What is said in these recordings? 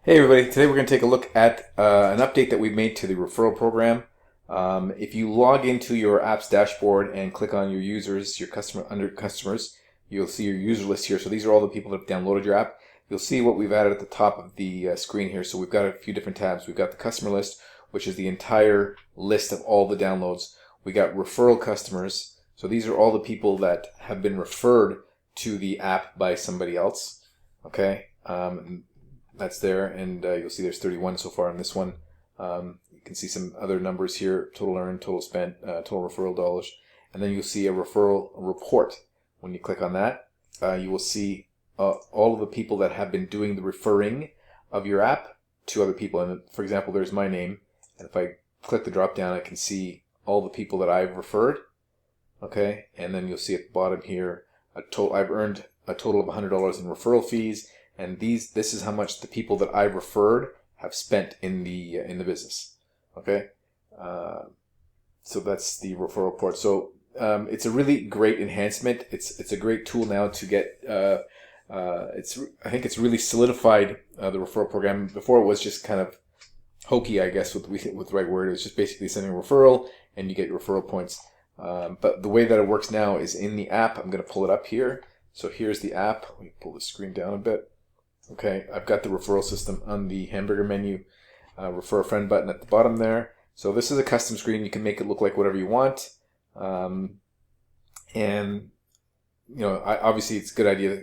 Hey everybody, today we're going to take a look at an update that we've made to the referral program. If you log into your app's dashboard and click on your users, your customer under customers, you'll see your user list here. So these are all the people that have downloaded your app. You'll see what we've added at the top of the screen here. So we've got a few different tabs. We've got the customer list, which is the entire list of all the downloads. We got referral customers. So these are all the people that have been referred to the app by somebody else. Okay. That's there, and you'll see there's 31 so far in this one. You can see some other numbers here: total earned, total spent, total referral dollars, and then you'll see a referral report. When you click on that, you will see all of the people that have been doing the referring of your app to other people. And for example, there's my name, and if I click the drop down, I can see all the people that I've referred. Okay, and then you'll see at the bottom here I've earned a total of $100 in referral fees. And this is how much the people that I've referred have spent in the business. Okay, so that's the referral report. So it's a really great enhancement. It's a great tool now to get. I think it's really solidified the referral program. Before it was just kind of hokey, I guess, with the right word. It was just basically sending a referral and you get your referral points. But the way that it works now is in the app. I'm going to pull it up here. So here's the app. Let me pull the screen down a bit. Okay, I've got the referral system on the hamburger menu, refer a friend button at the bottom there. So this is a custom screen. You can make it look like whatever you want. And obviously it's a good idea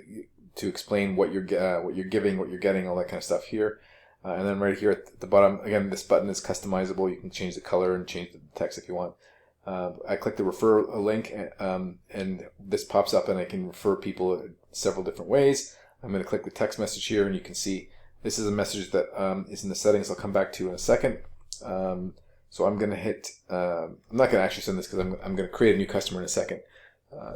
to explain what you're giving, what you're getting, all that kind of stuff here. And then right here at the bottom, again, this button is customizable. You can change the color and change the text if you want. I click the refer a link, and this pops up, and I can refer people several different ways. I'm going to click the text message here, and you can see this is a message that is in the settings I'll come back to in a second. So I'm going to hit, I'm not going to actually send this because I'm going to create a new customer in a second,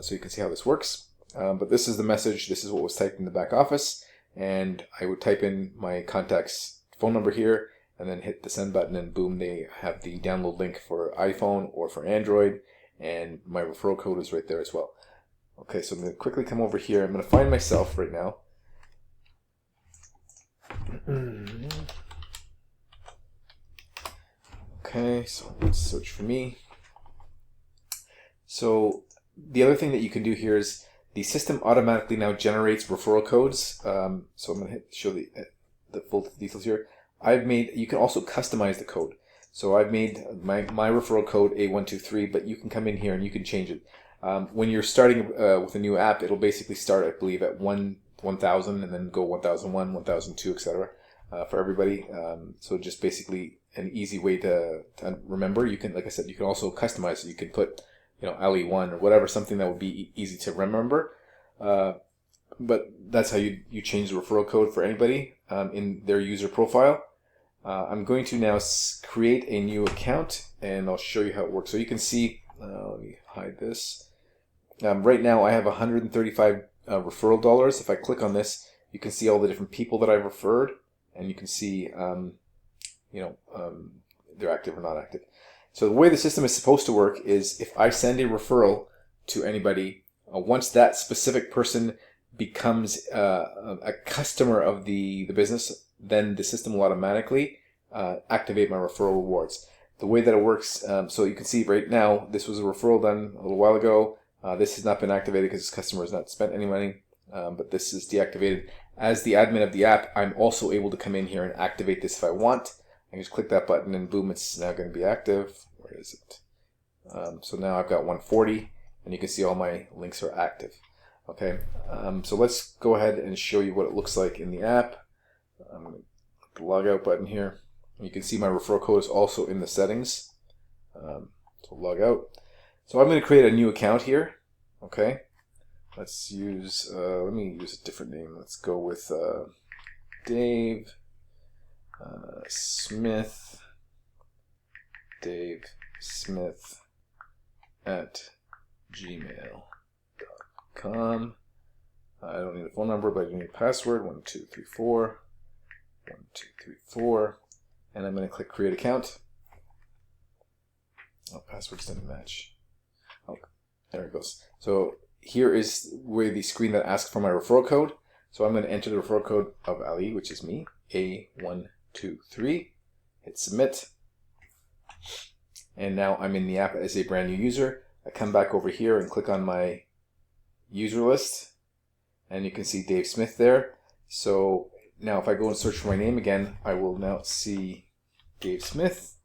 so you can see how this works. But this is the message. This is what was typed in the back office, and I would type in my contact's phone number here, and then hit the send button, and boom, they have the download link for iPhone or for Android, and my referral code is right there as well. Okay, so I'm going to quickly come over here. I'm going to find myself right now. Okay, so let's search for me. So the other thing that you can do here is the system automatically now generates referral codes. So I'm going to show the full details here. You can also customize the code. So I've made my referral code A123, but you can come in here and you can change it. When you're starting with a new app, it'll basically start, I believe, at 1,000 and then go 1,001, 1,002, etc. For everybody. So just basically an easy way to remember. You can, like I said, you can also customize it. You can put, Ali1 or whatever, something that would be easy to remember. But that's how you change the referral code for anybody in their user profile. I'm going to now create a new account, and I'll show you how it works. So you can see, let me hide this. Right now I have 135 referral dollars. If I click on this, you can see all the different people that I've referred, and you can see, they're active or not active. So the way the system is supposed to work is if I send a referral to anybody, once that specific person becomes a customer of the business, then the system will automatically activate my referral rewards. The way that it works, so you can see right now, this was a referral done a little while ago. This has not been activated because this customer has not spent any money, but this is deactivated. As the admin of the app, I'm also able to come in here and activate this if I want. I can just click that button and boom, it's now going to be active. Where is it? So now I've got 140, and you can see all my links are active. Okay, so let's go ahead and show you what it looks like in the app. I'm going to click the log out button here. You can see my referral code is also in the settings. So log out. So I'm going to create a new account here. Okay, let's use, let me use a different name. Let's go with Dave Smith. Dave Smith at gmail.com. I don't need a phone number, but I need a password. 1234. 1234. And I'm going to click create account. Oh, passwords didn't match. Oh, there it goes. So here is where the screen that asks for my referral code. So I'm going to enter the referral code of Ali, which is me, A123. Hit submit. And now I'm in the app as a brand new user. I come back over here and click on my user list, and you can see Dave Smith there. So now if I go and search for my name again, I will now see Dave Smith.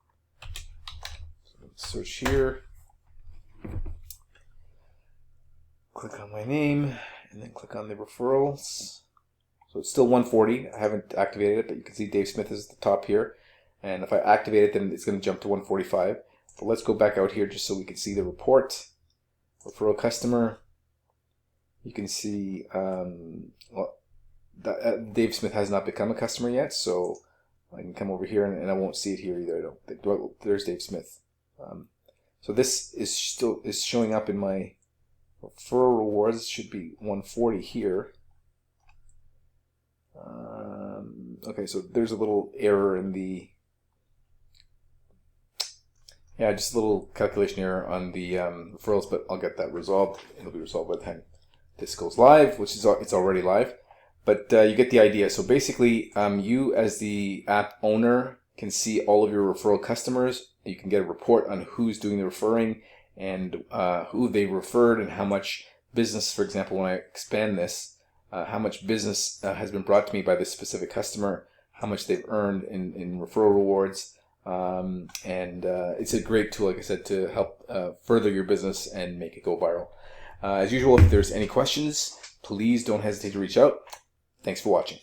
Search here, click on my name, and then click on the referrals. So it's still 140. I haven't activated it, but you can see Dave Smith is at the top here. And if I activate it, then it's going to jump to 145. But let's go back out here just so we can see the report. Referral customer. You can see Dave Smith has not become a customer yet, so I can come over here and I won't see it here either. I don't think. Well, there's Dave Smith. So this is still showing up in my referral rewards. It should be 140 here. Okay, so there's a little error in the just a little calculation error on the referrals, but I'll get that resolved. It'll be resolved by the time this goes live, which is it's already live. But you get the idea. So basically, you as the app owner can see all of your referral customers. You can get a report on who's doing the referring and who they referred and how much business, for example, when I expand this, how much business has been brought to me by this specific customer, how much they've earned in referral rewards. And it's a great tool, like I said, to help further your business and make it go viral. As usual, if there's any questions, please don't hesitate to reach out. Thanks for watching.